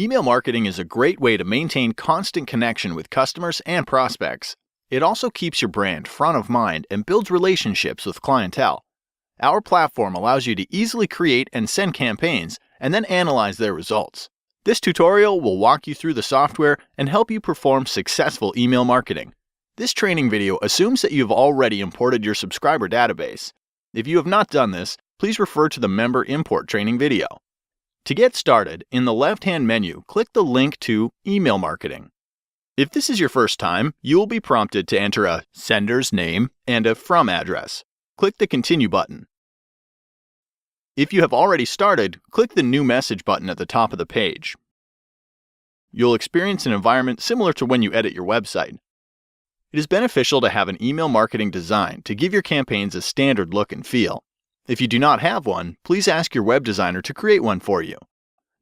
Email marketing is a great way to maintain constant connection with customers and prospects. It also keeps your brand front of mind and builds relationships with clientele. Our platform allows you to easily create and send campaigns and then analyze their results. This tutorial will walk you through the software and help you perform successful email marketing. This training video assumes that you have already imported your subscriber database. If you have not done this, please refer to the member import training video. To get started, in the left-hand menu, click the link to Email Marketing. If this is your first time, you will be prompted to enter a sender's name and a from address. Click the Continue button. If you have already started, click the New Message button at the top of the page. You'll experience an environment similar to when you edit your website. It is beneficial to have an email marketing design to give your campaigns a standard look and feel. If you do not have one, please ask your web designer to create one for you.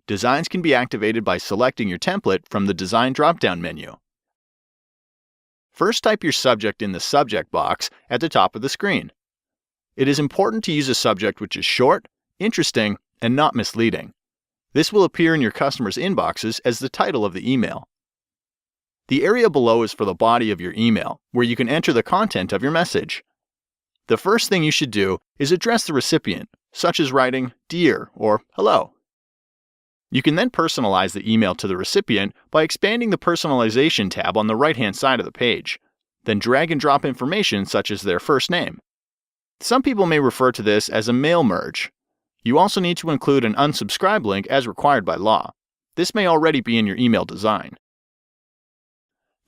Designs can be activated by selecting your template from the Design drop-down menu. First, type your subject in the subject box at the top of the screen. It is important to use a subject which is short, interesting, and not misleading. This will appear in your customers' inboxes as the title of the email. The area below is for the body of your email, where you can enter the content of your message. The first thing you should do is address the recipient, such as writing "Dear" or "Hello." You can then personalize the email to the recipient by expanding the Personalization tab on the right-hand side of the page. Then drag and drop information such as their first name. Some people may refer to this as a mail merge. You also need to include an unsubscribe link as required by law. This may already be in your email design.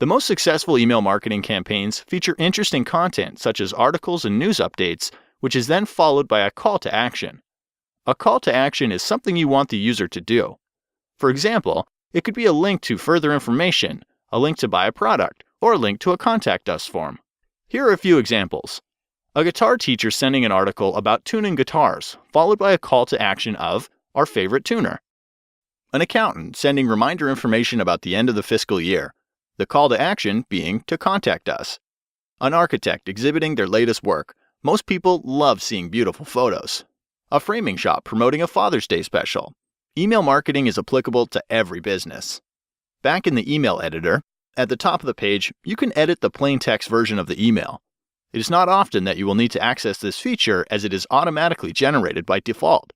The most successful email marketing campaigns feature interesting content such as articles and news updates, which is then followed by a call to action. A call to action is something you want the user to do. For example, it could be a link to further information, a link to buy a product, or a link to a Contact Us form. Here are a few examples. A guitar teacher sending an article about tuning guitars, followed by a call to action of our favorite tuner. An accountant sending reminder information about the end of the fiscal year. The call to action being to contact us. An architect exhibiting their latest work. Most people love seeing beautiful photos. A framing shop promoting a Father's Day special. Email marketing is applicable to every business. Back in the email editor, at the top of the page, you can edit the plain text version of the email. It is not often that you will need to access this feature as it is automatically generated by default.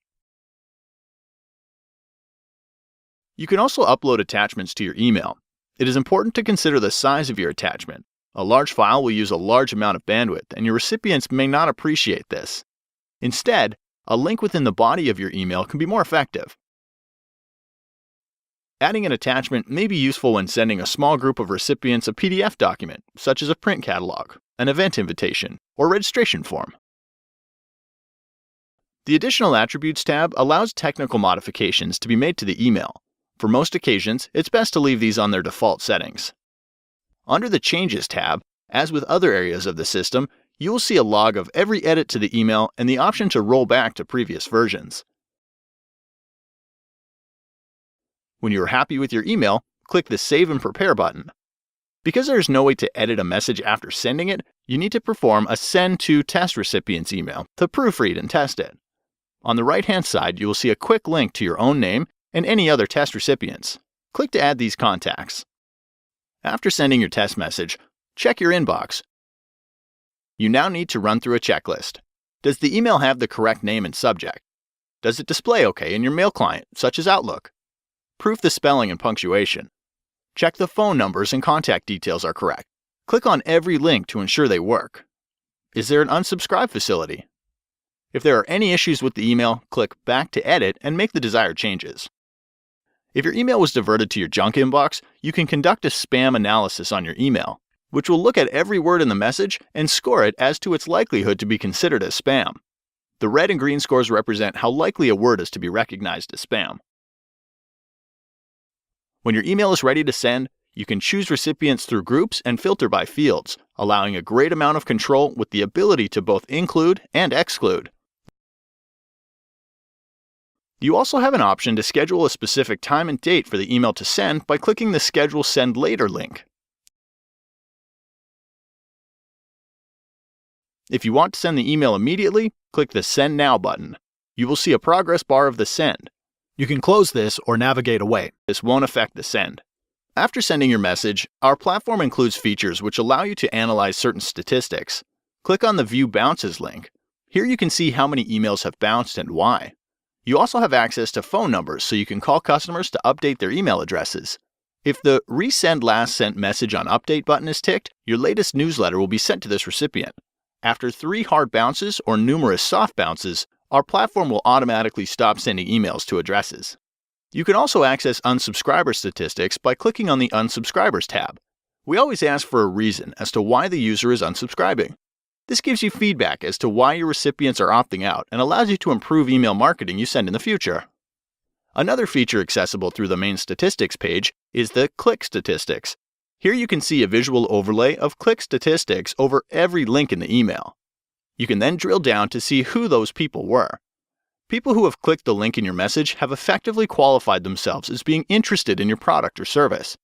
You can also upload attachments to your email. It is important to consider the size of your attachment. A large file will use a large amount of bandwidth, and your recipients may not appreciate this. Instead, a link within the body of your email can be more effective. Adding an attachment may be useful when sending a small group of recipients a PDF document, such as a print catalog, an event invitation, or registration form. The Additional Attributes tab allows technical modifications to be made to the email. For most occasions, it's best to leave these on their default settings. Under the Changes tab, as with other areas of the system, you will see a log of every edit to the email and the option to roll back to previous versions. When you are happy with your email, click the Save and Prepare button. Because there is no way to edit a message after sending it, you need to perform a Send to Test Recipient's email to proofread and test it. On the right-hand side, you will see a quick link to your own name and any other test recipients. Click to add these contacts. After sending your test message, check your inbox. You now need to run through a checklist. Does the email have the correct name and subject? Does it display okay in your mail client, such as Outlook? Proof the spelling and punctuation. Check the phone numbers and contact details are correct. Click on every link to ensure they work. Is there an unsubscribe facility? If there are any issues with the email, click Back to Edit and make the desired changes. If your email was diverted to your junk inbox, you can conduct a spam analysis on your email, which will look at every word in the message and score it as to its likelihood to be considered as spam. The red and green scores represent how likely a word is to be recognized as spam. When your email is ready to send, you can choose recipients through groups and filter by fields, allowing a great amount of control with the ability to both include and exclude. You also have an option to schedule a specific time and date for the email to send by clicking the Schedule Send Later link. If you want to send the email immediately, click the Send Now button. You will see a progress bar of the send. You can close this or navigate away. This won't affect the send. After sending your message, our platform includes features which allow you to analyze certain statistics. Click on the View Bounces link. Here you can see how many emails have bounced and why. You also have access to phone numbers so you can call customers to update their email addresses. If the Resend Last Sent Message on Update button is ticked, your latest newsletter will be sent to this recipient. After 3 hard bounces or numerous soft bounces, our platform will automatically stop sending emails to addresses. You can also access unsubscriber statistics by clicking on the Unsubscribers tab. We always ask for a reason as to why the user is unsubscribing. This gives you feedback as to why your recipients are opting out and allows you to improve email marketing you send in the future. Another feature accessible through the main statistics page is the Cliq Statistics. Here you can see a visual overlay of Cliq Statistics over every link in the email. You can then drill down to see who those people were. People who have clicked the link in your message have effectively qualified themselves as being interested in your product or service.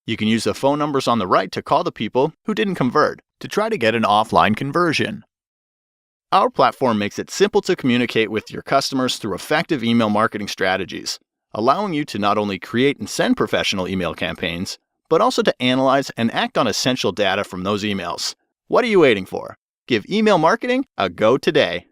You can use the phone numbers on the right to call the people who didn't convert to try to get an offline conversion. Our platform makes it simple to communicate with your customers through effective email marketing strategies, allowing you to not only create and send professional email campaigns, but also to analyze and act on essential data from those emails. What are you waiting for? Give email marketing a go today.